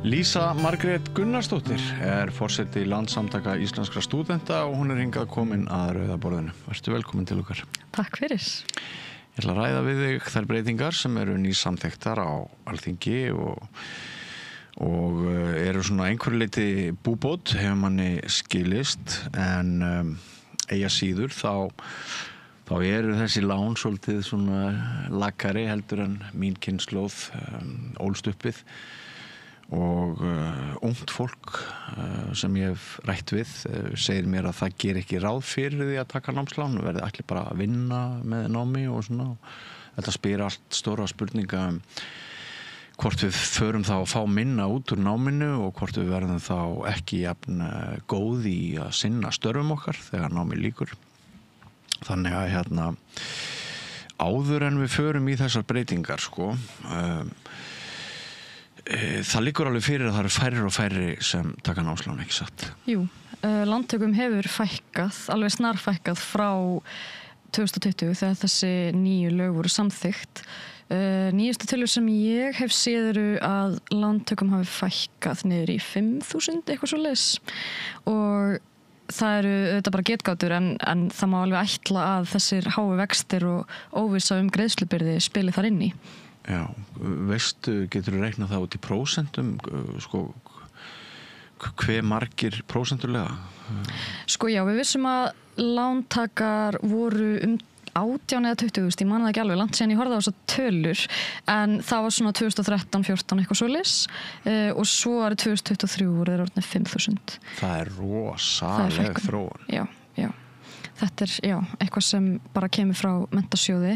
Lísa Margrét Gunnarsdóttir forseti Landssamtaka íslenskra stúdenta og hún hingað komin að Rauða borðinu. Vertu velkomin til okkar. Takk fyrir. Ég ætla að ræða við þig þær breytingar sem eru nýsamþykktar á Alþingi og eru svona einhverju leyti búbót hefur manni skilist en eigi að síður þá eru þessi lán svolítið svona lakari heldur en mín kynslóð ólst upp við og ungt fólk sem ég hef rætt við segir mér að það ger ekki ráð fyrir því að taka námslán, verði allir bara að vinna með námi og svona. Þetta spyr allt stóra spurninga hvort við förum þá að fá minna út úr náminu og hvort við verðum þá ekki jafn góð í að sinna störfum okkar þegar námi lýkur. Þannig að áður en við förum í þessar breytingar það liggur alveg fyrir að það eru færri og færri sem taka námslán, ekki satt? Jú, lántökum hefur fækkað, alveg snarfækkað frá 2020 þegar þessi nýju lög voru samþykkt. Nýjustu tölur sem ég hef séð eru að lántökum hafi fækkað niður í 5.000 eitthvað svoleiðis og það eru auðvitað bara getgátur en það má alveg ætla að þessir hái vextir og óvissa greiðslubyrði spili þar inn í. Já, veistu, getur þú reiknað það út í prósentum, hve margir prósentulega? Já, við vissum að lántakar voru 18 eða 20.000, ég man það ekki alveg, langt síðan ég horfði á þessar tölur, en það var svona 2013-14 eitthvað svoleiðis og svo árið 2023 voru þeir orðnir 5.000. Það er rosaleg þróun. Já. Þetta er eitthvað sem bara kemur frá Menntasjóði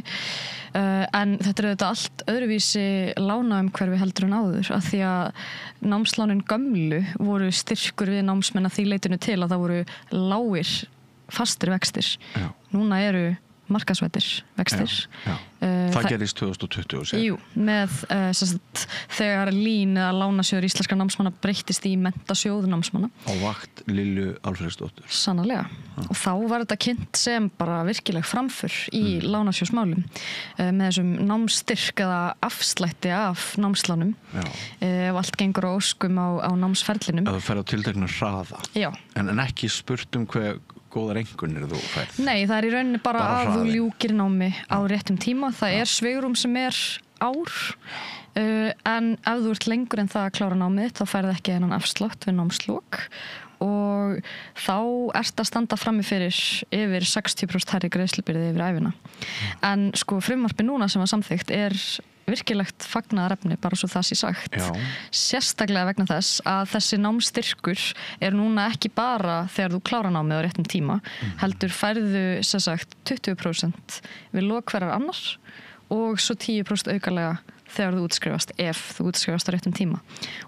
en þetta er auðvitað allt öðruvísi lánaumhverfi heldur en áður af því að námslánin gömlu voru styrkur við námsmenn að því leytinu til að það voru lágir fastir vextir. Já. Núna eru markaðsvæddir vextir. Já. Það gerist 2020 sér. Jú, með þegar LÍN eða Lánasjóður íslenskra námsmanna breyttist í Menntasjóð námsmanna. Á vakt Lilju Alfreðsdóttur. Sannarlega. Já. Og þá var þetta kynnt sem bara virkileg framför í lánasjóðsmálum með þessum námsstyrk eða afslætti af námslánum. Ef allt gengur á óskum á námsferlinum. Að þú fer á tiltekna hraða. Já. En ekki spurt hve góðar einkunnir þú færð? Nei, það er í rauninni bara að þú ljúkir námi á réttum tíma. Það er svigrúm sem er ár en ef þú ert lengur en það að klára námið þá færð ekki þennan afslátt við námslok og þá ert að standa frammi fyrir yfir 60% hærri greiðslubyrði yfir ævina. En frumvarpið núna sem var samþykkt er virkilegt fagnaðarefni, bara svo það sé sagt. Já. Sérstaklega vegna þess að þessi námsstyrkur er núna ekki bara þegar þú klárar námið á réttum tíma, heldur færðu sem sagt 20% við lok hverjar annar og svo 10% aukalega þegar þú útskrifast, ef þú útskrifast á réttum tíma.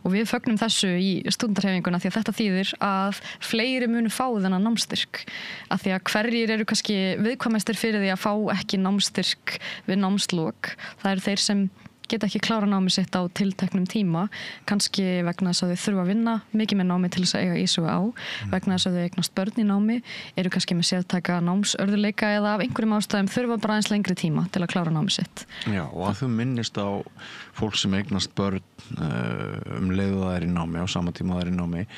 Og við fögnum þessu í stúdentarhreyfinguna því að þetta þýðir að fleiri munu fá þennan námsstyrk. Af því að hverjir eru kannski viðkvæmastir fyrir því að fá ekki námsstyrk við námslok. Það eru þeir sem geta ekki klára námið sitt á tilteknum tíma, kannski vegna þess að þau þurfa að vinna mikið með námi til þess að eiga í sig á, vegna þess að þau eignast börn í námi, eru kannski með sértæka námsörðuleika eða af einhverjum ástæðum þurfa bara aðeins lengri tíma til að klára námið sitt. Já, og að þú minnist á fólk sem eignast börn leið og það er í námi, á sama tíma það er í námi.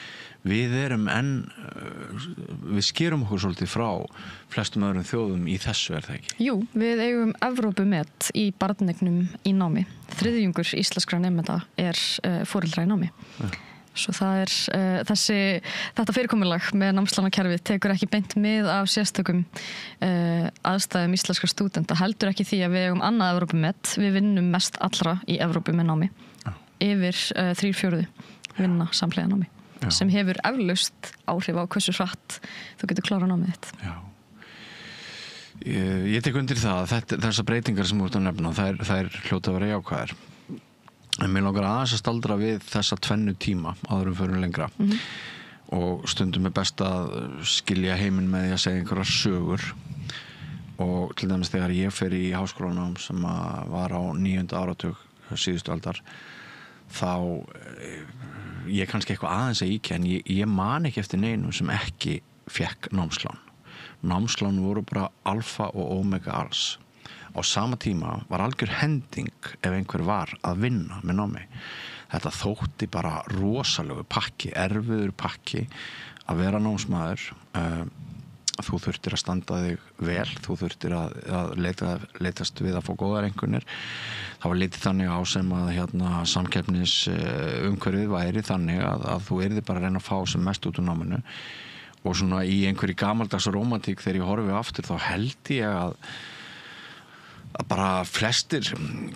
Við skerum okkur svolítið frá flestum öðrum þjóðum í þessu, það ekki? Jú, við eigum Evrópumet í barneignum í námi. Þriðjungur íslenskra nemenda er foreldra í námi. Ja. Svo það er þetta fyrirkomulag með námslánakerfið tekur ekki beint mið af sérstökum aðstæðum íslenskra stúdenta, heldur ekki því að við eigum annað Evrópumet. Við vinnum mest allra í Evrópu með námi. Ja. Yfir 3/4 vinna samhliða námi. Já. Sem hefur eflaust áhrif á hversu hratt þú getur klára námið þitt. Já. Ég tek undir það að þessar breytingar sem þú ert að nefna, þær hljóta að vera jákvæðar. En mér langar aðeins að staldra við þessa tvennu tíma áður en förum lengra. Og stundum er best að skilja heiminn með því að segja einhverjar sögur. Og til dæmis þegar ég fer í háskólanám sem var á 9. áratug síðustu aldar, þá ég kannski eitthvað aðeins að íkja en ég man ekki eftir neinum sem ekki fékk námslán. Námslán voru bara alfa og omega alls. Á sama tíma var algjör hending ef einhver var að vinna með námi. þetta þótti bara rosalegu pakki, erfiður pakki að vera námsmaður. Þú þurftir að standa þig vel, þú þurftir að leitast við að fá góðar einkunnir. Það var litið þannig á sem að samkeppnis umhverfið væri þannig að þú yrði bara að reyna að fá sem mest út úr náminu. Og svona í einhverju gamaldags rómantík þegar ég horfi aftur, þá held ég að bara flestir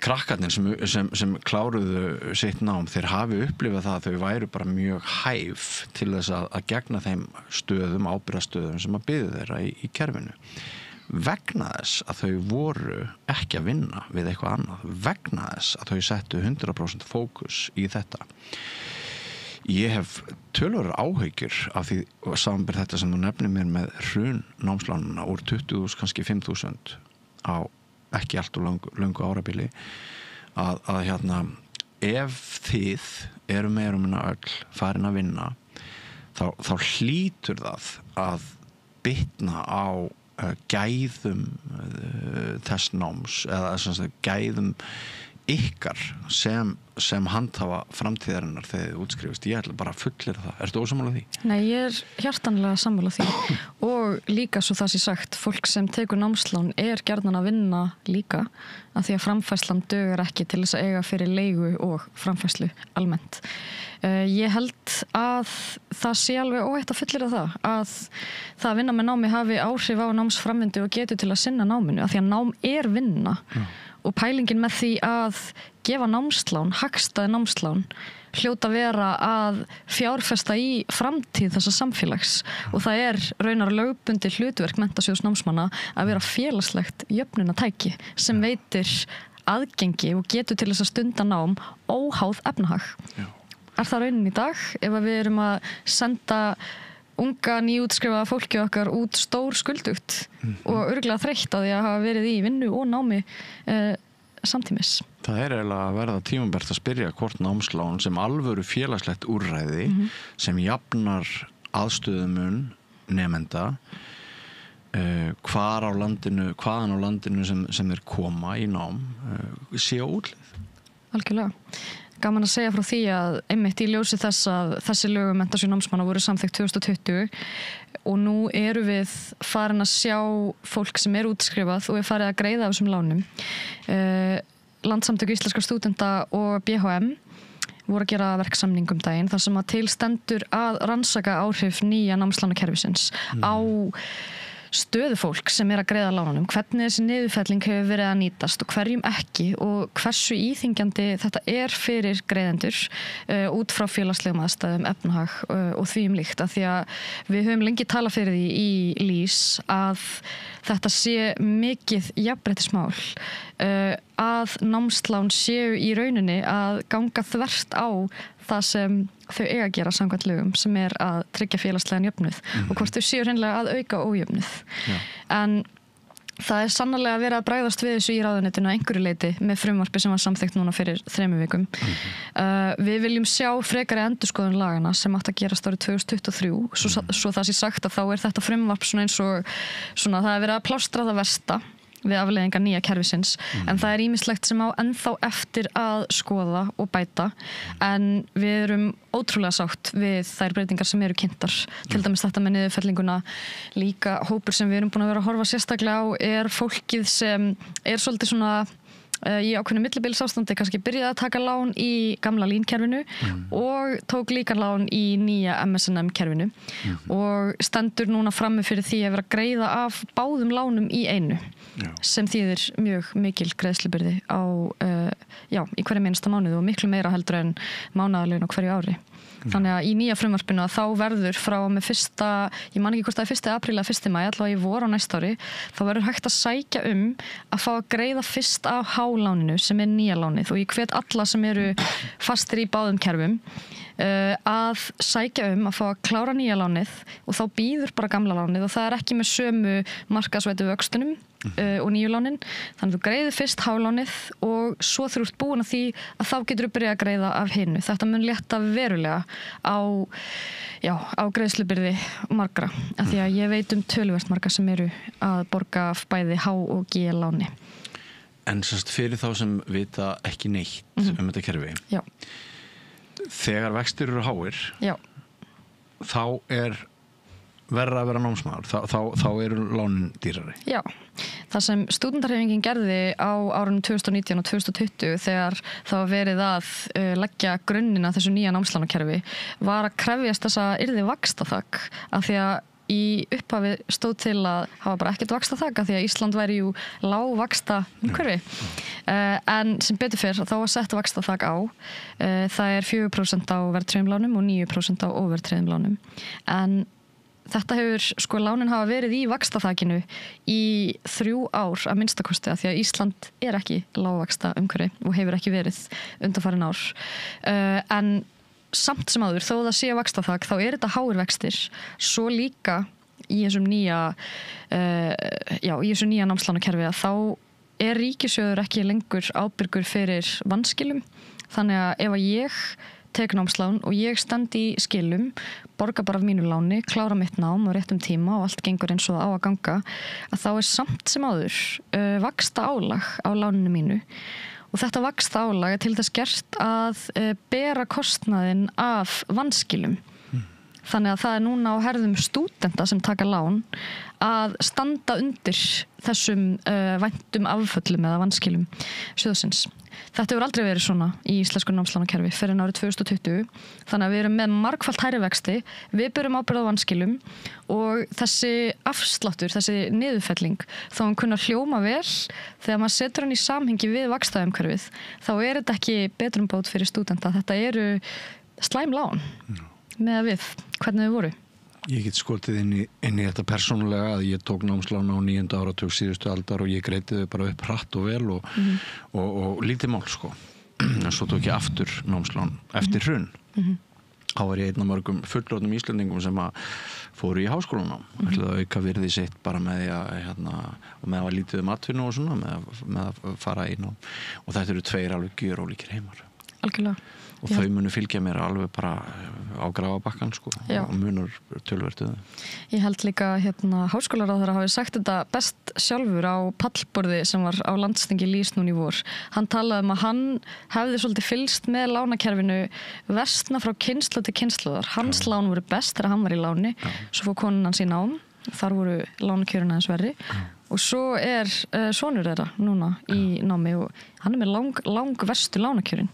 krakkarnir sem kláruðu sitt nám, þeir hafi upplifað það að þau væru bara mjög hæf til þess að gegna þeim stöðum, ábyrgðarstöðum sem að biðu þeirra í kerfinu. Vegna þess að þau voru ekki að vinna við eitthvað annað, vegna þess að þau settu 100% fókus í þetta. Ég hef töluverðar áhyggjur af því samanber þetta sem þú nefnir mér með hrun námslánanna úr 20.000, kannski 5.000 á ekki allt og löngu árabili að ef þið eru meira minna öll farin að vinna þá hlýtur það að bitna á gæðum þess náms eða gæðum ykkar sem handhafa framtíðarinnar þegar þið útskrifist. Ég ætla bara að fullyrða það. Ertu ósammála því? Nei, ég hjartanlega sammála því og líka svo það sé sagt, fólk sem tekur námslán gjarnan að vinna líka af því að framfærslan dugar ekki til þess að eiga fyrir leigu og framfærslu almennt. Ég held að það sé alveg óhætt að fullyrða það að það að vinna með námi hafi áhrif á námsframvindu og getu til að sinna náminu af því að nám vinna. Og pælingin með því að gefa námslán, hagstæð námslán, hljóta vera að fjárfesta í framtíð þessa samfélags og það raunar lögbundið hlutverk Menntasjóðs námsmanna að vera félagslegt jöfnunartæki sem veitir aðgengi og getur til þess að stunda nám óháð efnahag. Já. Það raunin í dag ef við erum að senda unga nýútskrifaða fólki okkar út stór skuldugt og örugglega þreytt að því að hafa verið í vinnu og námi samtímis. Það eiginlega að verða tímabært að spyrja hvort námslán sem alvöru félagslegt úrræði sem jafnar aðstöðumun nemenda hvaðan á landinu sem þeir koma í nám sé á útlið. Algjörlega. Gaman að segja frá því að einmitt í ljósi þess að þessi lög um Menntasjóð námsmanna voru samþykkt 2020 og nú eru við farin að sjá fólk sem útskrifað og farið að greiða af þessum lánum. Landssamtök íslenskra stúdenta og BHM voru að gera verksamning daginn þar sem að til stendur að rannsaka áhrif nýja námslánakerfisins á stöðu fólk sem að greiða lánunum, hvernig þessi niðurfelling hefur verið að nýtast og hverjum ekki og hversu íþyngjandi þetta fyrir greiðendur út frá félagslegum aðstæðum, efnahag og því líkt af því að við höfum lengi talað fyrir því í LÍS að þetta sé mikið jafnréttismál að námslán séu í rauninni að ganga þvert á það sem þau eiga að gera samkvæmt lögum sem að tryggja félagslegan jöfnuð og hvort þau séu hreinlega að auka ójöfnuð. Já. En það sannarlega verið að bregðast við þessu í ráðuneytinu að einhverju leyti með frumvarpi sem var samþykkt núna fyrir 3 vikum. Við viljum sjá frekari endurskoðun lagana sem átti að gerast árið 2023 svo það sé sagt að þá þetta frumvarp svona eins og svona það verið að plástra það versta við afleiðingar nýja kerfisins en það ýmislegt sem á ennþá eftir að skoða og bæta en við erum ótrúlega sátt við þær breytingar sem eru kynntar til dæmis þetta með niðurfellinguna líka hópur sem við erum búin að vera að horfa sérstaklega á fólkið sem svolítið svona í ákveðnu millibilsástandi kannski byrjaði að taka lán í gamla línkerfinu og tók líka lán í nýja MSNM-kerfinu og stendur núna frammi fyrir því að vera að greiða af báðum lánum í einu sem þýðir mjög mikil greiðslubyrði í hverju einasta mánuði og miklu meira heldur en mánaðarlaun á hverju ári. Þannig að í nýja frumvarpinu þá verður frá með ég man ekki hvort það 1. apríl eða 1. maí, allavega í vor á næsta ári, þá verður hægt að sækja að fá að greiða fyrst af háláninu sem nýja lánið og ég hvet alla sem eru fastir í báðum kerfum að sækja að fá að klára nýja lánið og þá býður bara gamla lánið og það ekki með sömu markaðsvætu vöxtunum og nýju lánin, þannig að þú greiðir fyrst hálánið og svo þú ert búin að því að þá getur þú byrjað að greiða af hinu. Þetta mun létta verulega á greiðslubyrði margra, af því að ég veit töluvert marga sem eru að borga af bæði H og G láni. En fyrir þá sem vita ekki neitt þetta kerfi. Já. þegar vextir eru háir, Já. þá verra að vera námsmaður, þá eru lánin dýrari. Já, það sem stúdentarhreyfingin gerði á árunum 2019 og 2020 þegar það var verið að leggja grunnina þessu nýja námslánakerfi var að krefjast þess að yrði vaxtaþak af því að í upphafi stóð til að hafa bara ekkert vaxtaþak af því að Ísland væri jú lágvaxta umhverfi. En sem betur fyrr þá var sett vaxtaþak á. Það 4% á verðtryggðum lánum og 9% á óverðtryggðum lánum. En þetta hefur, lánin hafa verið í vaxtaþakinu í 3 ár að minnstakosti af því að Ísland ekki lágvaxta umhverfi og hefur ekki verið undanfarin ár. En samt sem áður, þó það sé vaxtaþak, þá þetta háir vextir, svo líka í þessum nýja námslánakerfi að þá ríkissjóður ekki lengur ábyrgur fyrir vanskilum. Þannig að ef að ég tek námslán og ég stend í skilum, borga bara af mínu láni, klára mitt nám á réttum tíma og allt gengur eins og það á að ganga, að þá samt sem áður vaxta álag á láninu mínu. Og þetta vaxta álag til þess gert að bera kostnaðinn af vanskilum. Þannig að það núna á herðum stúdenta sem taka lán að standa undir þessum væntum afföllum eða vanskilum sjóðsins. Þetta hefur aldrei verið svona í íslensku námslánakerfi fyrir árið 2020. Þannig að við erum með margfalt hærri vexti, við berum ábyrgð á vanskilum og þessi afsláttur, þessi niðurfelling, þá hann kunna hljóma vel þegar maður setur hann í samhengi við vaxtaumhverfið, þá þetta ekki betrumbót fyrir stúdenta. Þetta eru slæm lán með að við, hvernig þau voru. Ég get skotið inn í þetta persónulega að ég tók námslána á 9. áratug síðustu aldar og ég greiddi þau bara upp hratt og vel og lítið mál sko. En svo tók ég aftur námslán eftir hrun. Þá var ég einn af mörgum fullorðnum Íslendingum sem að fóru í háskólanám. Ætlaði að auka virði sitt bara með því að og með að lítið atvinnu og svona með að fara í nám. Og þetta eru 2 alveg gjörólíkir heimar. Algjörlega. Og þau munu fylgja mér alveg bara á grafabakkan sko og munur tölvertuðu. Ég held líka háskólaráðherra hafi sagt þetta best sjálfur á pallborði sem var á landsþingi LÍS núna í vor. Hann talaði að hann hefði svolítið fylgst með lánakerfinu versna frá kynslóð til kynslóðar. Hans lán voru best þegar hann var í láni, svo fór konan hans í nám, þar voru lánakjörin aðeins verri. Og svo sonur þeirra núna í námi og hann með lang verstu lánakjörin.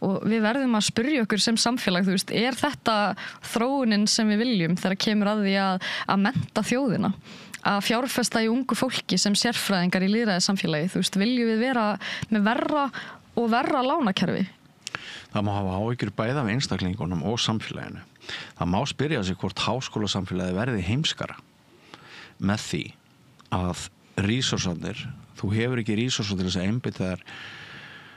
Og við verðum að spyrja okkur sem samfélag, þú veist, þetta þróunin sem við viljum þegar kemur að því að mennta þjóðina? Að fjárfesta í ungu fólki sem sérfræðingar í lýðræðissamfélagi, þú veist, viljum við vera með verra og verra lánakerfi? Það má hafa áhyggjur bæði af einstaklingunum og samfélaginu. Það má spyrja sig hvort háskólasamfélagi verði heimskara með því að resursarnir, þú hefur ekki resursar til þess að einbeita þér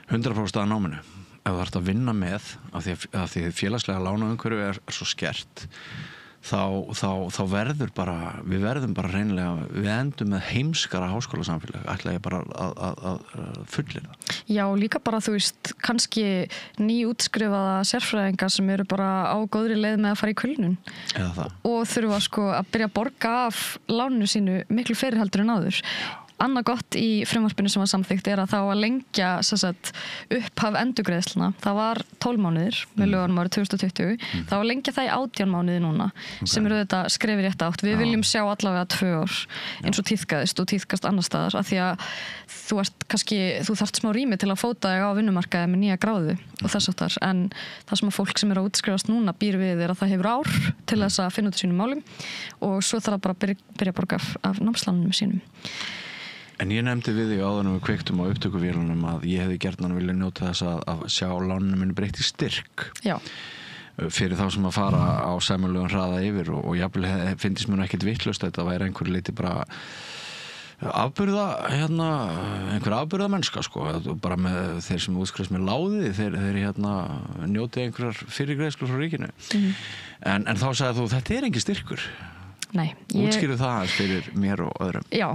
100% að náminu. Ef þú þarft að vinna með af því félagslega lánaumhverfi svo skert, þá við verðum bara reynilega, við endum með heimskara háskólasamfélag, ætla ég bara að fullyrða. Já, líka bara þú veist, kannski nýútskrifaða sérfræðingar sem eru bara á góðri leið með að fara í kulnun. Eða það. Og þurfa að byrja að borga af láninu sínu miklu fyrr heldur en áður. Annað gott í frumvarpinu sem var samþykkt að þá að lengja upphaf endurgreiðsluna. Það var 12 mánuðir með lögunum árið 2020. Það var lengja það í 18 mánuði núna sem eru þetta skrefið rétt átt. Við viljum sjá allavega 2 ár eins og tíðkaðist og tíðkast annar staðar af því að þú þarft smá rými til að fóta þig á vinnumarkaði með nýja gráðu og þess aftar. En það sem að fólk sem eru að útskrifast núna býr við að það hefur ár til þess að finna út sínum málum og svo þarf bara að byrja að borga af námslánunum sínum. En ég nefndi við því áður við kveiktum á upptökuvélunum að ég hefði gjarnan viljað njóta þess að sjá lánunum minni breytt í styrk. Já. Fyrir þá sem að fara á sæmilegum hraða yfir og jafnvel finnst mér ekkert vitlaust að þetta væri einhver leiti bara einhver afburðamennska sko, bara með þeir sem útskrifast með láði, þeir njóti einhverjar fyrirgreiðslur frá ríkinu. En þá sagði þú, þetta engin styrkur. Nei. Útskýrðu það fyrir mér og öðrum. Já,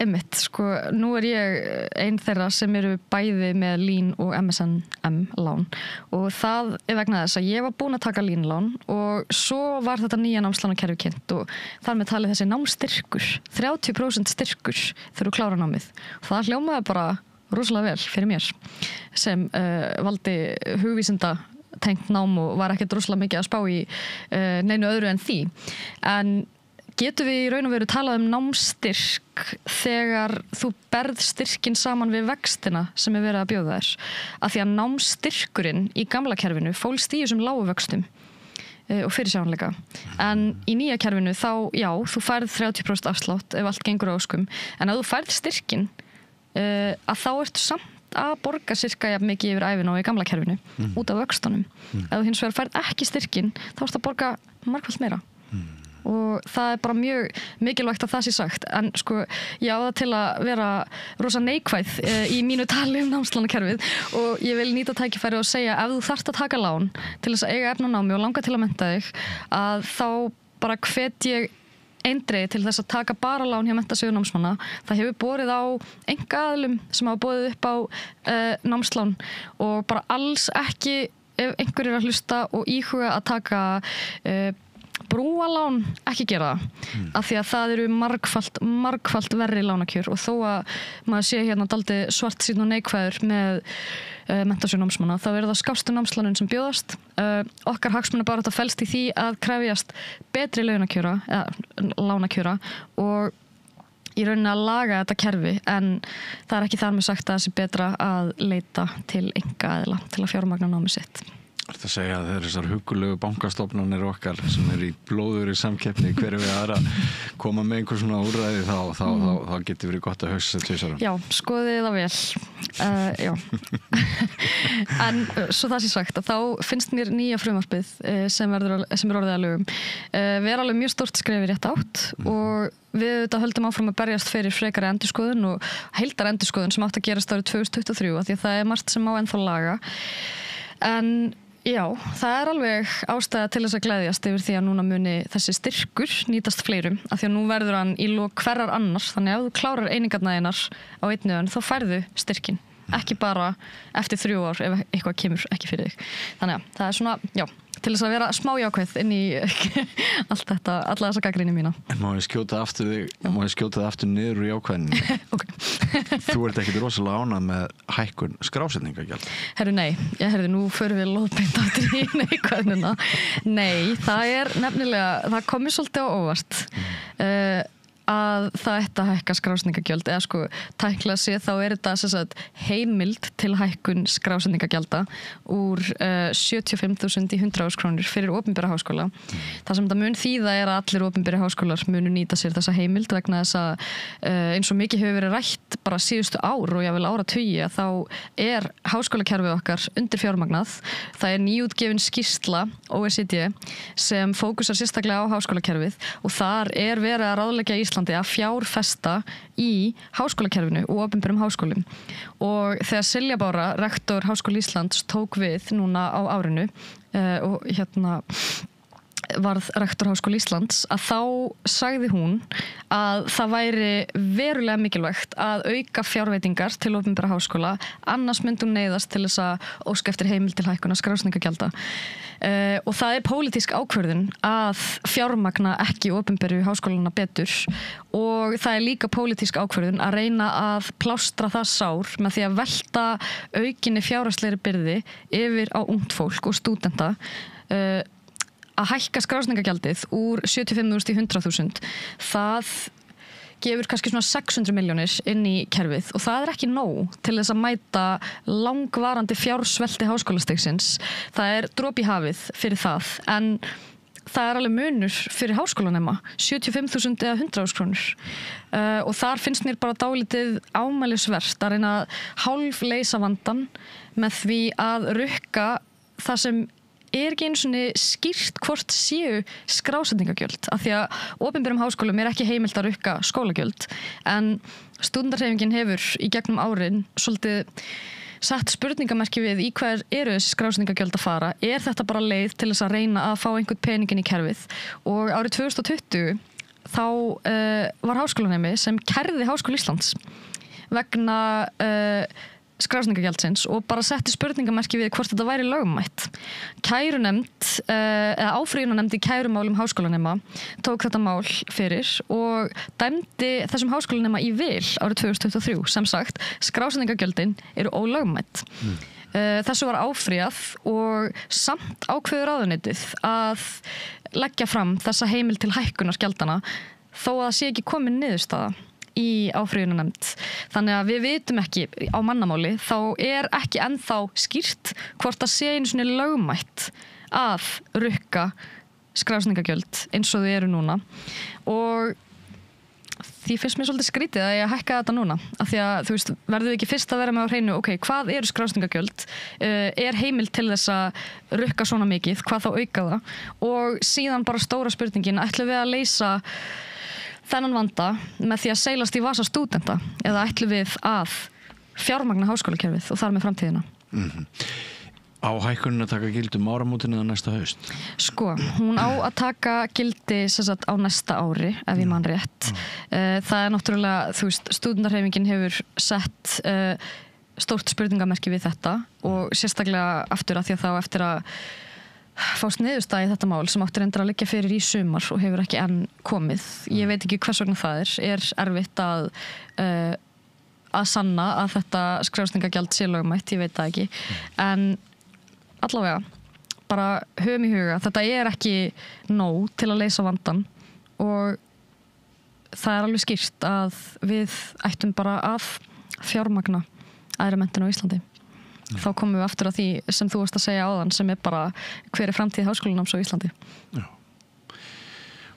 einmitt, sko, nú ég ein þeirra sem eru bæði með LÍN og MSN-M lán og það vegna þess að ég var búin að taka LÍN-lán og svo var þetta nýja námslánakerfi kynnt og þar með talið þessi námstyrkur, 30% styrkur þegar þú klárar námið. Það hljómaði bara rosalega vel fyrir mér sem valdi hugvísinda tengt nám og var ekki droslega mikið að spá í neinu öðru en því. En getum við í raun og veru talað námsstyrk þegar þú berð styrkin saman við vextina sem verið að bjóða þér? Af því að námsstyrkurinn í gamla kerfinu fólst í þessum lágu vöxtum og fyrirsjáanleika. En í nýja kerfinu þá, já, þú færð 30% afslátt ef allt gengur á óskum. En ef þú færð styrkin, að þá ertu samt að borga cirka jafn mikið yfir ævina og í gamla kerfinu út af vöxtunum. Ef þú hins vegar færð ekki styrkin, þá ertu að borga margfalt meira. Og það bara mjög mikilvægt að það sé sagt. En sko, ég á það til að vera rosa neikvæð í mínu tali námslánakerfið og ég vil nýta tækifæri og segja ef þú þarft að taka lán til þess að eiga efni á námi og langa til að mennta þig, að þá bara hvet ég eindregið til þess að taka bara lán hjá Menntasjóði námsmanna. Það hefur borið á einkaaðilum sem hafa boðið upp á námslán og bara alls ekki ef einhver að hlusta og íhuga að taka brúalán, ekki gera það. Af því að það eru margfalt verri lánakjör og þó að maður sé hérna dálítið svartsýnn og neikvæður með Menntasjóð námsmanna, þá það skástu námslánin sem bjóðast. Okkar hagsmunabarátta felst í því að krefjast betri lánakjöra og í rauninni að laga þetta kerfi, en það ekki þar með sagt að það sé betra að leita til einkaaðila til að fjármagna námið sitt. Það segja að þessar hugulegu bankastofnanir okkar sem í blóður í samkeppni hver við aðra koma með einhver svona úrræði þá getur verið gott að hugsa sér tvisvar. Já, skoðið það vel. Já. En svo það sé sagt að þá finnst mér nýja frumvarpið sem er orðið að lögum vera alveg mjög stórt skref í rétta átt og við auðvitað höldum áfram að berjast fyrir frekari endurskoðun og heildarendurskoðun sem átt að gerast árið 2023 af því að það margt sem má ennþá laga. En já, það alveg ástæða til þess að gleðjast yfir því að núna muni þessi styrkur nýtast fleirum af því að nú verður hann í lok hverrar annars, þannig að ef þú klárar einingarnar þínar á einni önn þá færðu styrkin, ekki bara eftir 3 ár ef eitthvað kemur ekki fyrir þig. Þannig að það svona, já, til þess að vera smá jákvæð inn í alla þessa gagnrýni mína. En má ég skjóta það aftur niður úr jákvæðinni? Okay. Þú ert ekkert rosalega ánægð með hækkun skrásetningargjald? Herru, nú förum við lóðbeint aftur í neikvæðnina. Nei, það nefnilega, það komið svolítið á óvart. Að það ætti að hækka skrásetningargjöld eða sko tæknilega séð þá þetta sem sagt heimild til hækkun skrásetningargjalda úr 75.000 í 100.000 krónur fyrir opinbera háskóla. Það sem þetta mun þýða að allir opinberi háskólar munu nýta sér þessa heimild vegna þess að eins og mikið hefur verið rætt bara síðustu ár og jável áratugi að þá háskólakerfið okkar undir fjármagnað. Það nýútgefin skýrsla OECD sem fókusar sérstaklega á háskólakerfið og þar verið að ráðleggja Íslandi að fjárfesta í háskólakerfinu og opinberum háskólum. Og þegar Silja Bára, rektor Háskóla Íslands, tók við núna á árinu og varð rektor Háskóla Íslands, að þá sagði hún að það væri verulega mikilvægt að auka fjárveitingar til opinbera háskóla, annars myndi hún neyðast til þess að óska eftir heimild til hækkunar skrásetningargjalda. Og það pólitísk ákvörðun að fjármagna ekki opinberu háskólana betur og það líka pólitísk ákvörðun að reyna að plástra það sár með því að velta aukinni fjárhagslegri byrði yfir á ungt fólk og stúdenta að hækka skrásetningargjaldið úr 75.000 í 100.000. Það gefur kannski svona 600 milljónir inn í kerfið og það ekki nóg til þess að mæta langvarandi fjársvelti háskólastigsins. Það dropi í hafið fyrir það, en það alveg munur fyrir háskólanema, 75.000 eða 100.000 krónur. Og þar finnst mér bara dálítið ámælisvert að reyna að hálfleysa vandann með því að rukka það sem ekki einu svona skýrt hvort séu skrásetningargjöld af því að opinberum háskólum ekki heimilt að rukka skólagjöld en stúdentarhreyfingin hefur í gegnum árin svolítið sett spurningamerki við í hver þessi skrásetningargjöld að fara. Þetta bara leið til þess að reyna að fá einhvern peningin í kerfið og árið 2020 þá var háskólanemi sem kærði Háskóla Íslands vegna skrásetningargjaldsins og bara setti spurningamerki við hvort þetta væri lögmætt. Kærunefnd eða áfrýjunarnefnd í kærumálum háskólanema tók þetta mál fyrir og dæmdi þessum háskólanema í vil árið 2023. Sem sagt, skrásetningargjöldin eru ólögmætt. þessu var áfrýjað og samt ákveður ráðuneytið að leggja fram þessa heimild til hækkunar gjaldana þó að það sé ekki komin niðurstaða í áfrýjunarnefnd. Þannig að við vitum ekki á mannamáli, þá er ekki ennþá skýrt hvort það sé einu svona lögmætt að rukka skrásetningargjöld eins og þau eru núna. Og því finnst mér svolítið skrítið að ég hækka þetta núna af því að þú veist, verðum við ekki fyrst að vera með á hreinu ok, hvað eru skrásetningargjöld, er heimild til þess að rukka svona mikið, hvað þá auka það og síðan bara stóra spurningin, ætlum við að leysa þennan vanda með því að seilast í vasa stúdenta eða ætlum við að fjármagna háskólakerfið og þar með framtíðina. Á hækkunin að taka gildi áramótin eða næsta haust? Sko, hún á að taka gildi sem sagt á næsta ári ef ég man rétt. Það er náttúrulega, þú veist, stúdentarhreyfingin hefur sett stórt spurningamerki við þetta og sérstaklega aftur að því að þá eftir að fást niðurstaða í þetta mál sem áttur endur að liggja fyrir í sumar og hefur ekki enn komið. Ég veit ekki hvers vegna það er erfitt að sanna að þetta skrásetningargjald sé lögmætt, ég veit það ekki. En allavega, bara höfum í huga, þetta er ekki nóg til að leysa vandann og það er alveg skýrt að við ættum bara að fjármagna æðri menntun á Íslandi. Þá komum við aftur að því sem þú varst að segja áðan sem er bara hver er framtíð háskólanáms á Íslandi. Já.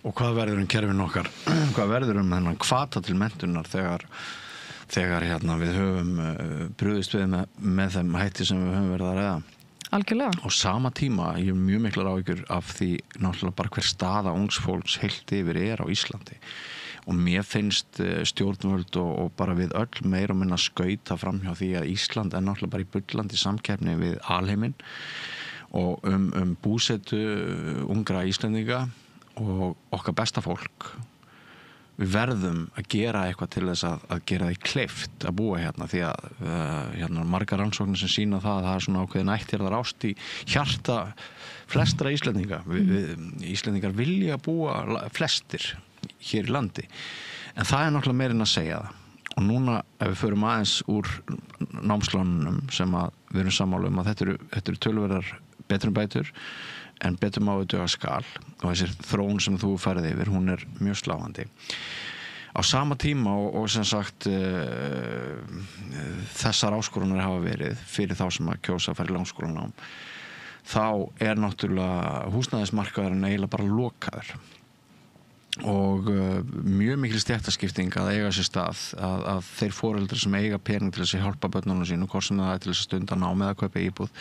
Og hvað verður kerfin okkar? Hvað verður þennan hvata til menntunar þegar við höfum brugðist við með þeim hætti sem við höfum verið að ræða? Algjörlega. Á sama tíma, ég hef mjög miklar áhyggjur af því náttúrulega bara hver staða ungs fólks heilt yfir er á Íslandi og mér finnst stjórnvöld og bara við öll meira og minna skauta framhjá því að Ísland er náttúrulega bara í bullandi samkeppni við alheiminn og búsetu ungra Íslendinga og okkar besta fólk. Við verðum að gera eitthvað til þess að gera því kleift að búa hérna því að margar rannsóknir sem sýna það að það er svona ákveðin ættjarðar ást í hjarta flestra Íslendinga. Íslendingar vilja búa flestir hér í landi en það er náttúrulega meirinn að segja það og núna ef við förum aðeins úr námslánunum sem að við erum sammála að þetta eru töluverðar betrumbætur en betur má við duga skal og þessir þróun sem þú færði yfir, hún er mjög sláandi. Á sama tíma og sem sagt þessar áskoranir hafa verið fyrir þá sem að kjósa að fara í langskólanám, þá er náttúrulega húsnæðismarkaðurinn eiginlega bara lokaður og mjög mikil stéttaskipting að eiga sér stað að þeir foreldrar sem eiga pening til þess að hjálpa börnunum sínum, hvort sem það er til þess að stunda nám eða kaupa íbúð,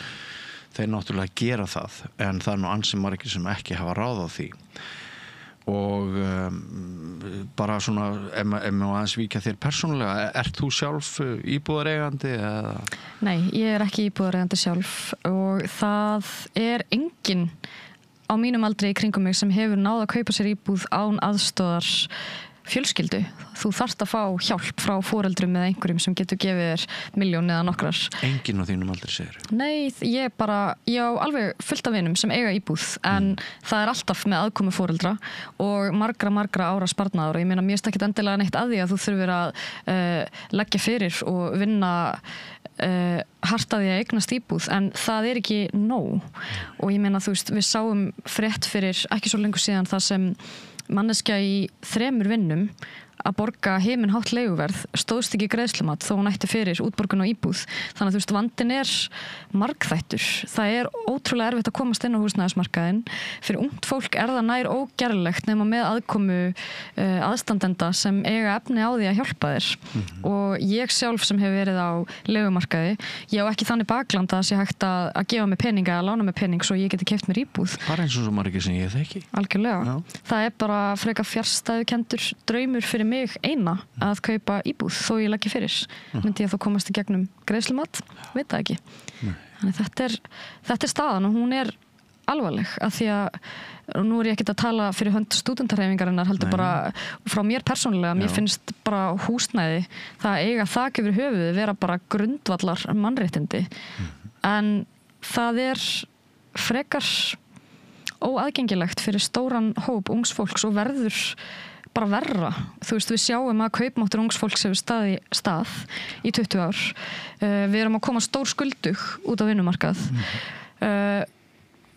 þeir náttúrulega gera það en það er nú ansi margir sem ekki hafa ráð á því og bara svona ef maður aðeins víkja þér persónulega, ert þú sjálf íbúðareigandi eða? Nei, ég er ekki íbúðareigandi sjálf og það er enginn á mínum aldri í kringum mig sem hefur náð að kaupa sér íbúð án aðstoðar fjölskyldu. Þú þarft að fá hjálp frá foreldrum eða einhverjum sem getur gefið þér milljón eða nokkrar. Enginn á þínum aldri segir? Nei, ég á alveg fullt af vinum sem eiga íbúð en það er alltaf með aðkomu foreldra og margra ára sparnaður og ég meina mér finnst ekkert endilega neitt að því að þú þurfir að leggja fyrir og vinna hart að því að eignast íbúð en það er ekki nóg og ég meina þú veist, við sáum frétt fyrir ekki svo lengur síðan það sem manneskja í 3 vinnum að borga himinhátt leiguverð stóðst ekki greiðslumat þó hún ætti fyrir útborgun og íbúð. Þannig að þú veist, vandinn er margþættur. Það er ótrúlega erfitt að komast inn á húsnæðismarkaðinn. Fyrir ungt fólk er það nær ógerlegt nema með aðkomu aðstandenda sem eiga efni á því að hjálpa þér. Og ég sjálf sem hefur verið á leigumarkaði, ég á ekki þannig bakland að það sé hægt að gefa mig peninga eða lána mig pening svo ég geti keypt mér íbúð. Bara eins og svo margir sem ég þekki. Algjörlega. Já. Það er bara frekar fjarstæðukendur draumur fyrir mig eina að kaupa íbúð þó ég leggi fyrir. Myndi ég þá komast í gegnum greiðslumat? Veit það ekki. Þannig þetta er staðan og hún er alvarleg að því að nú er ég ekkert að tala fyrir hönd stúdentarhreyfingarinnar heldur bara frá mér persónulega. Mér finnst bara húsnæði, það eiga þak yfir höfuðið vera bara grundvallar mannréttindi. En það er frekar óaðgengilegt fyrir stóran hóp ungs fólks og verður bara verra. Þú veist, við sjáum að kaupmáttur ungs fólks hefur staðið í stað í 20 ár. Við erum að koma stór skuldug út á vinnumarkað.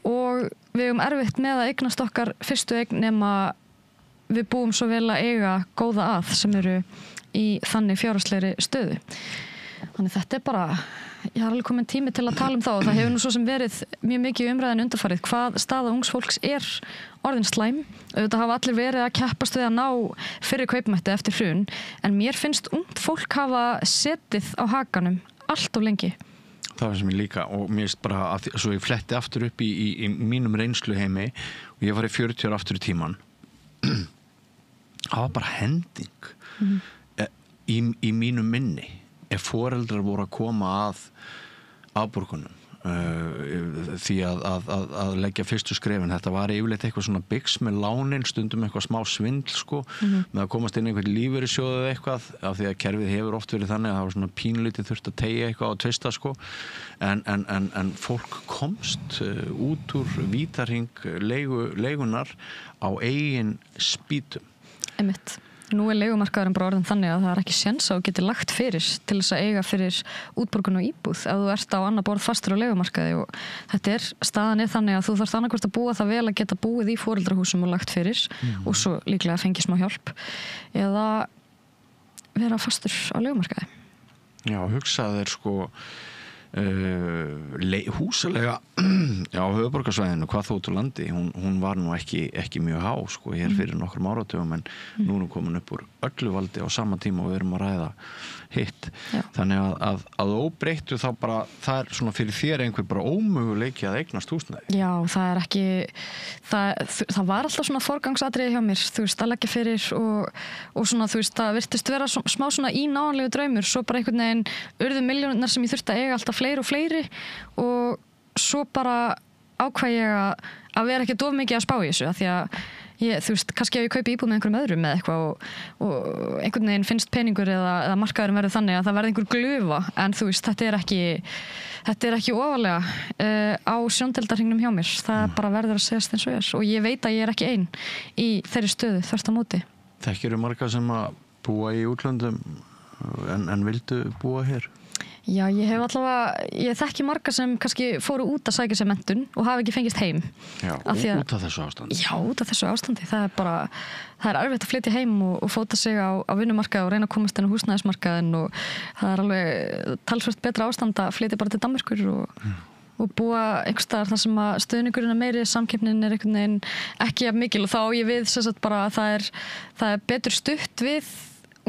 Og við erum erfitt með að eignast okkar fyrstu eign nema við búum svo vel að eiga góða að sem eru í þannig fjárhagslegri stöðu. Þannig þetta bara, ég har alveg komin tími til að tala um það og það hefur nú svo sem verið mjög mikið umræðin undanfarið hvað staða ungs fólks orðin slæm. Auðvitað hafa allir verið að keppast við að ná fyrir kaupmætti eftir hrun en mér finnst ungt fólk hafa setið á hakanum allt of lengi. Það sem ég líka og mér finnst bara að svo ég fletti aftur upp í mínum reynsluheimi og ég var í 40 ára aftur í tíman. Það var bara hending í mínu minni ef foreldrar voru að koma að afborgunum því að leggja fyrstu skrefin. Þetta var yfirleitt eitthvað svona byggs með lánin, stundum eitthvað smá svindl sko, með að komast inn einhvern lífeyrissjóð eða eitthvað, af því að kerfið hefur oft verið þannig að það var svona pínlítið þurft að teygja eitthvað á tvista sko, en fólk komst út úr vítarhing leigunar á eigin spýtum. Einmitt. Nú leigumarkaðurinn bara orðin þannig að það er ekki séns að þú getur lagt fyrir til þess að eiga fyrir útborgun og íbúð ef þú ert á annað borð fastur á leigumarkaði og staðan þannig að þú þarft annarkvort að búa það vel að geta búið í foreldrahúsum og lagt fyrir og svo líklega fengi smá hjálp eða vera fastur á leigumarkaði. Já, hugsaðu þér sko húsalega á höfuðborgarsvæðinu hvað þó út á landi, hún var nú ekki mjög há sko hér fyrir nokkrum áratugum en nú er komin upp úr öllu valdi á sama tíma og við erum að ræða hitt. Já. Þannig að óbreyttu þá bara það er svona fyrir þér einhver bara ómöguleiki að eignast húsnæði. Já, það er ekki það var alltaf svona forgangsatriði hjá mér, þú veist, að leggja fyrir og svona, þú veist, það virtist vera smá svona ínáanlegu draumur, svo bara einhvern veginn urðu milljónirnar sem ég þurfti að eiga alltaf fleiri og fleiri og svo bara ákvað ég að vera ekki of mikið að spá í þessu af því að þú veist, kannski ef ég kaupi íbúð með einhverjum öðrum með eitthvað og einhvern veginn finnst peningur eða markaðurinn verður þannig að það verður einhver glufa en þú veist, þetta er ekki ofalega á sjóndeildarhringnum hjá mér, það bara verður að segjast eins og er og ég veit að ég er ekki ein í þeirri stöðu þvert á móti. Þekkirðu marga sem að búa í útlöndum en vildu búa hér? Já, ég þekki marga sem kannski fóru út að sækja sér menntun og hafa ekki fengist heim. Já, út af þessu ástandi. Já, út af þessu ástandi. Það er erfitt að flytja heim og fóta sig á vinnumarkað og reyna að komast inn á húsnæðismarkaðinn og það er alveg talsvert betra ástand að flytja bara til Danmerkur og búa einhvers staðar þar sem að stuðningurinn er meiri, samkeppnin er einhvern veginn ekki jafn mikil og þá á ég við sem sagt bara að það er betur stutt við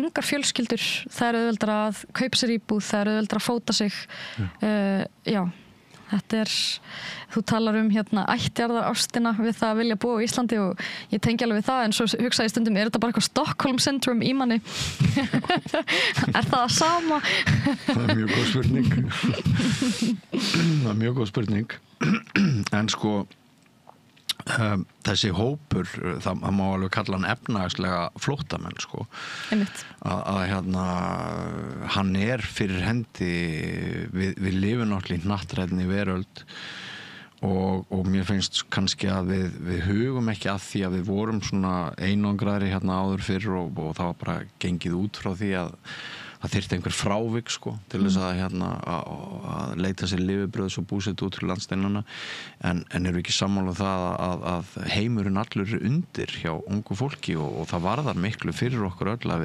ungar fjölskyldur, það er auðveldra að kaupa sér íbúð, það er auðveldra að fóta sig já, þetta þú talar ættjarðar ástina við það að vilja búa í Íslandi og ég tengi alveg við það en svo hugsa ég stundum, er þetta bara eitthvað Stockholm syndrome í manni? Er það sama? Það er mjög góð spurning það er mjög góð spurning en sko þessi hópur, það má alveg kalla hann efnahagslega flóttamenn sko. að hann er fyrir hendi við lifum náttúrulega í hnattrænni veröld og mér finnst kannski að við hugum ekki að því að við vorum svona einangraðri áður fyrr og það var bara gengið út frá því að það þyrfti einhver frávik sko til þess að leita sér lifibrauðs og búsett út til landsteinana en eru ekki sammála það að heimurinn allur er undir hjá ungu fólki og það varðar miklu fyrir okkur öll að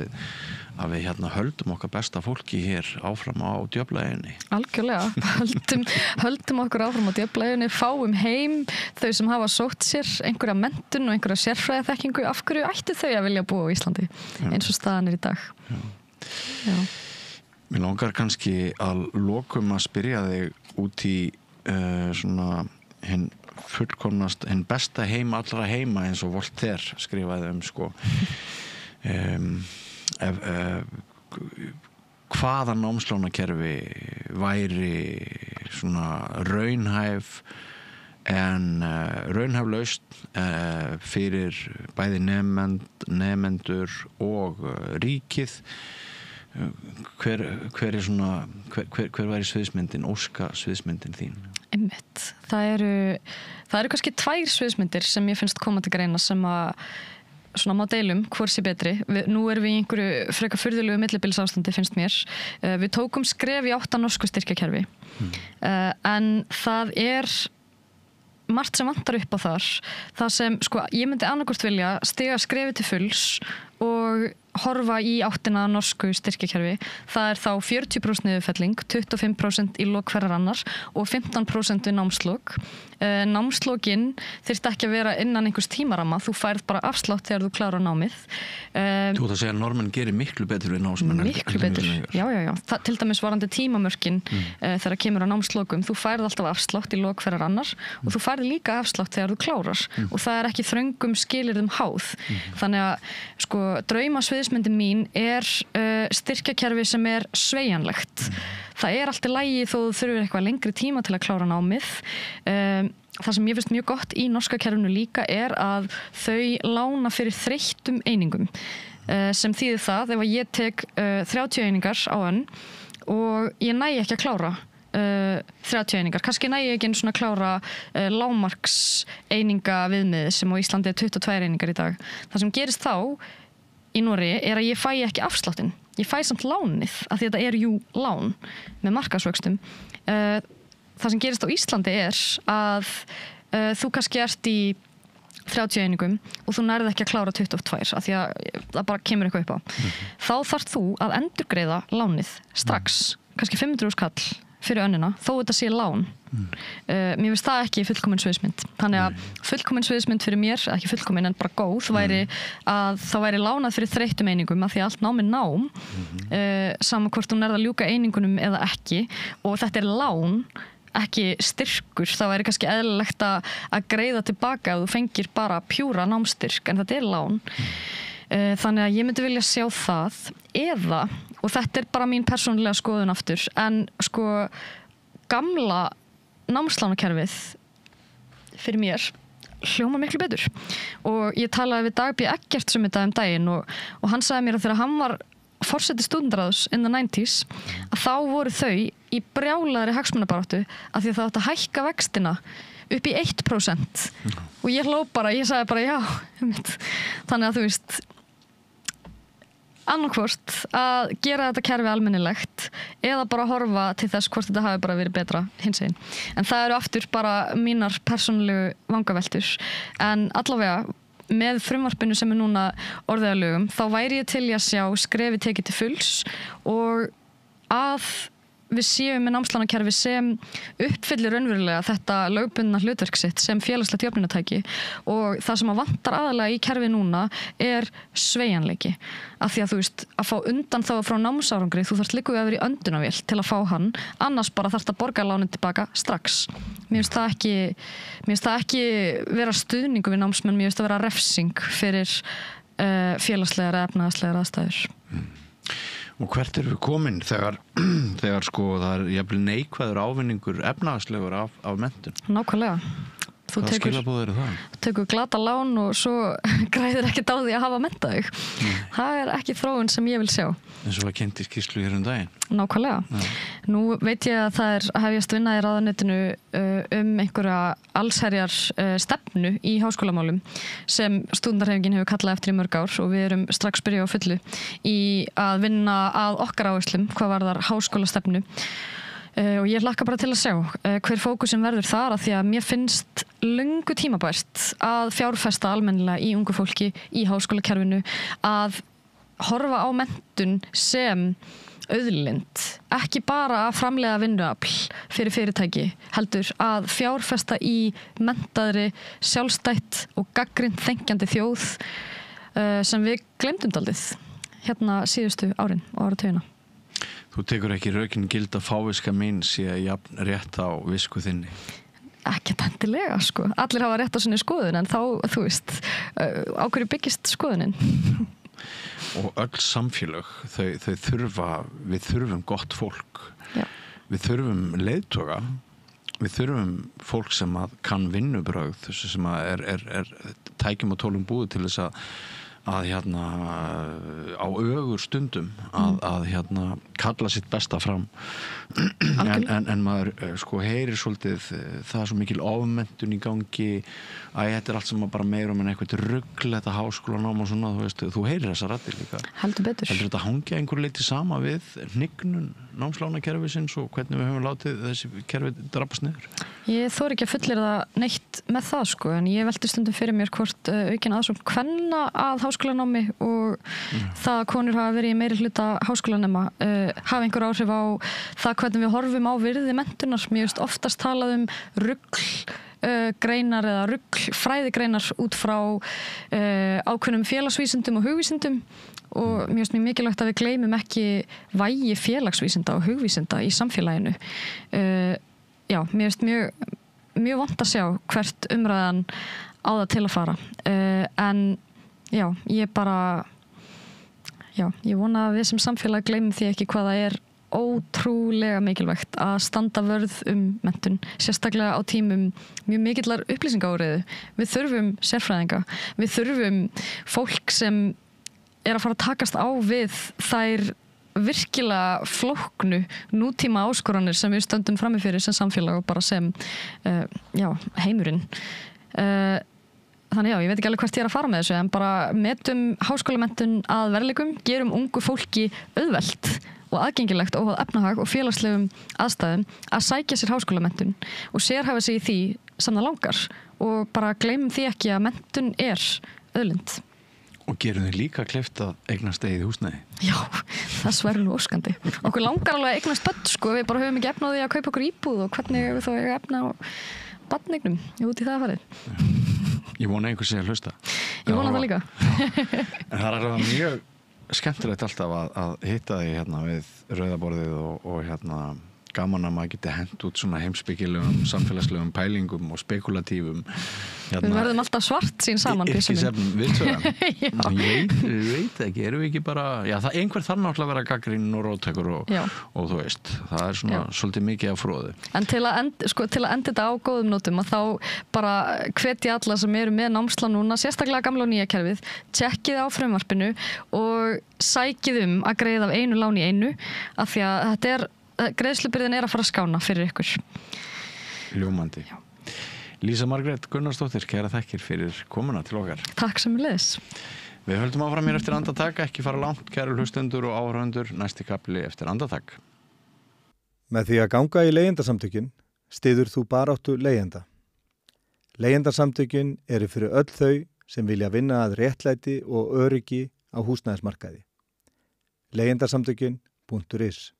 við höldum okkar besta fólki hér áfram á djöflaeyjunni. Algjörlega, höldum okkur áfram á djöflaeyjunni, fáum heim þau sem hafa sótt sér einhverja menntun og einhverja sérfræðiþekkingu, af hverju ættu þau að vilja búa á Íslandi eins og staðan er í dag. Já. Mér langar kannski að lokum að spyrja þig út í svona hinn besta heim allra heima eins og Voltaire skrifaði sko hvaða námslánakerfi væri svona raunhæf en raunhæf lausn fyrir bæði nemendur og ríkið hver væri sviðsmyndin, óska sviðsmyndin þín? Einmitt. Það eru kannski 2 sviðsmyndir sem ég finnst koma til greina sem að svona má deilum hvor sé betri. Nú erum við í einhverju frekar furðulegu millibilsástandi finnst mér. Við tókum skref í 8 norsku styrkjakerfi. En það margt sem vantar upp á þar. Það sem, ég myndi annarkvort vilja stiga skrefi til fulls og horfa í áttina norsku styrkjakerfi. Það þá 40% niðurfelling, 25% í lok hverrar annar og 15% við námslok. Námslokin þyrfti ekki að vera innan einhvers tímaramma. Þú færð bara afslátt þegar þú klárar námið. Þú ætla að segja að normenn gerir miklu betur við námsmenn. Miklu betur, já. Til dæmis varandi tímamörkin þegar kemur á námslokum. Þú færð alltaf afslátt í lok hverrar annar og þú færð líka afslátt þegar þú klárar. Og það ekki þröngum skilyrðum háð. Þannig að draumasviðsmyndin mín styrkjakerfi sem sveigjanlegt. Það allt í lagi þó þú þurfir eitthvað lengri tíma til að klára námið. Það sem ég finnst mjög gott í norska kerfinu líka að þau lána fyrir þreyttum einingum. Sem þýðir það ef ég tek 30 einingar á önn og ég næ ekki að klára 30 einingar. Kannski næ ég ekki einu svona klára lágmarks eininga viðmið sem á Íslandi 22 einingar í dag. Það sem gerist þá í Noregi að ég fæ ekki afsláttinn. Ég fæ samt lánið, af því þetta jú lán með markaðsvöxtum. Það sem gerist á Íslandi að þú kannski ert í 30 einingum og þú nærð ekki að klára 22 af því að það bara kemur eitthvað upp á. Þá þarft þú að endurgreiða lánið strax, kannski 500 kall fyrir önnina, þó þetta sé lán. Mér finnst það ekki fullkomin sviðsmynd. Þannig að fullkomin sviðsmynd fyrir mér, ekki fullkomin en bara góð, væri að það væri lánað fyrir þreyttum einingum af því að allt nám nám, sama hvort þú nærð að ljúka einingunum eða ekki, og þetta lán, ekki styrkur. Það væri kannski eðlilegt að greiða tilbaka ef þú fengir bara pjúra námstyrk, en þetta lán. Þannig að ég myndi vilja sjá það eða, og þetta bara mín persónulega skoðun aftur, en gamla námslánakerfið fyrir mér hljómar miklu betur. Og ég talaði við Dag B. Eggerts þetta daginn og hann sagði mér að þegar hann var forseti stúdentaráðs in the 90s að þá voru þau í brjálaðri hagsmunabaráttu af því að það átti að hækka vextina upp í 1% og ég sagði bara já. Þannig að þú veist, annarkvort að gera þetta kerfi almennilegt eða bara horfa til þess hvort þetta hafi bara verið betra hinsegin. En það aftur bara mínar persónulegu vangaveltur. En allavega með frumvarpinu sem núna orðið að lögum, þá væri ég til að sjá skrefi tekið til fulls og að við séum með námslánakerfi sem uppfyllir raunverulega þetta lögbundna hlutverk sitt sem félagslegt jöfnunartæki og það sem vantar aðalega í kerfi núna sveigjanleiki. Af því að þú veist, að fá undan þá frá námsárangri, þú þarft líka að vera í öndunarvél til að fá hann, annars bara þarft að borga lánin tilbaka strax. Mér finnst það ekki vera stuðningu við námsmenn, mér finnst það vera refsing fyrir félagslegar eða efnahagslegar aðstæður. Og hvert við komin þegar það jafnvel neikvæður ávinningur efnahagslegur af menntun? Nákvæmlega. Hvað skilaboð það? Þú tekur glata lán og svo græðir ekkert á því að hafa menntað þig. Það ekki þróun sem ég vil sjá. Eins og var kynnt í skýrslu hér daginn. Nákvæmlega. Nú veit ég að það hefjast vinna í ráðuneytinu einhverja allsherjar stefnu í háskólamálum sem stúdentarhreyfingin hefur kallað eftir í mörg ár og við erum strax byrja á fullu í að vinna að okkar áherslum hvað varðar háskólastefnu. Og ég hlakka bara til að sjá hver fókusin verður þar af því að mér finnst löngu tímabært að fjárfesta almennilega í ungu fólki í háskólakerfinu að horfa á menntun sem auðlind, ekki bara að framleiða vinnuafl fyrir fyrirtæki, heldur að fjárfesta í menntaðri, sjálfstætt og gagnrýnt þenkjandi þjóð sem við gleymdum dálítið hérna síðustu árin og áratugina. Þú tekur ekki rökin gild að fáviska mín sé jafn rétt á visku þinni? Ekkert endilega, Allir hafa rétt á sinni skoðun, en þá, þú veist, á hverju byggist skoðunin? Og öll samfélög, við þurfum gott fólk. Já. Við þurfum leiðtoga. Við þurfum fólk sem kann vinnubrögð, sem er tækjum og tólum búið til þess að hérna á ögur stundum að hérna kalla sitt besta fram en maður sko heyrir svolítið það er svo mikil ofmenntun í gangi þetta er allt sem bara meira en eitthvað rugl þetta háskólanám og svona þú heyrir þessar raddir líka heldur betur heldur þetta hangja einhver leyti sama við hnignun námslánakerfisins og hvernig við höfum látið þessi kerfi drabbast niður? Ég þori ekki að fullyrða neitt með það sko en ég velti stundum fyrir mér hvort aukin aðsókn kvenna að háskólanámi og það að konur hafa verið í meiri hluta háskólanema hafa einhver áhrif á það hvernig við horfum á virði menntunar. Mér finnst oftast talað greinar eða fræðigreinar út frá ákveðnum félagsvísindum og hugvísindum og mér finnst mjög mikilvægt að við gleymum ekki vægi félagsvísinda og hugvísinda í samfélaginu. Já, mér finnst mjög vont að sjá hvert umræðan á það til að fara en já, ég vona að við sem samfélag gleymum því ekki hvað það er ótrúlega mikilvægt að standa vörð menntun, sérstaklega á tímum mjög mikillar upplýsingaóreiðu. Við þurfum sérfræðinga, við þurfum fólk sem er að fara að takast á við þær virkilega flóknu nútíma áskoranir sem við stöndum frammi fyrir sem samfélag og bara sem heimurinn. Þannig ég veit ekki alveg hvert ég er að fara með þessu en bara metum háskólamenntun að verðleikum, gerum ungu fólki auðvelt og aðgengilegt óháð efnahag og félagslegum aðstæðum að sækja sér háskólamenntun og sérhæfa sig í því sem það langar og bara gleymum því ekki að menntun er auðlind. Og gerum þið líka kleift að eignast eigið húsnæði? Já, það sverður nú óskandi. Okkur langar alveg að eignast börn, sko. Við bara höfum ekki efna á því að kaupa okkur íbúð og hvernig við þá eiga efna á barneignum. Út í það farið. Ég vona einhver sé að hlusta. Ég vona það líka. En það er alveg mjög skemmtilegt alltaf að hitta þig hérna við rauðaborðið og hérna gaman að maður geti hent út svona heimspekilegum, samfélagslegum pælingum og spekulatífum. Við verðum alltaf svart sín saman. Yrkisefnum viðtöðan. Ég veit ekki, erum við ekki bara... Já, einhver þarf náttúrulega að vera gagnrýninn og róttækur og þú veist, það er svona svolítið mikið af fróði. En til að enda þetta á góðum nótum að þá bara hvet ég alla sem eru með námslán núna, sérstaklega gamla og nýja kerfið, tjekkið á frumvarpinu og sækið að greiða af einu lán í einu, af því að þetta er greiðslubyrðin er að fara að skána fyrir ykkur. Ljómandi. Já. Lísa Margrét Gunnarsdóttir, kæra þakkir fyrir komuna til okkar. Takk sömuleiðis. Við höldum áfram hér eftir andartak, ekki fara langt, kæru hlustendur og áhorfendur, næsti kapli eftir andartak. Með því að ganga í leigjendasamtökin styður þú baráttu leigjenda. Leigjendasamtökin eru fyrir öll þau sem vilja vinna að réttlæti og öryggi á húsnæðismarkaði. Leigjendasamtökin.is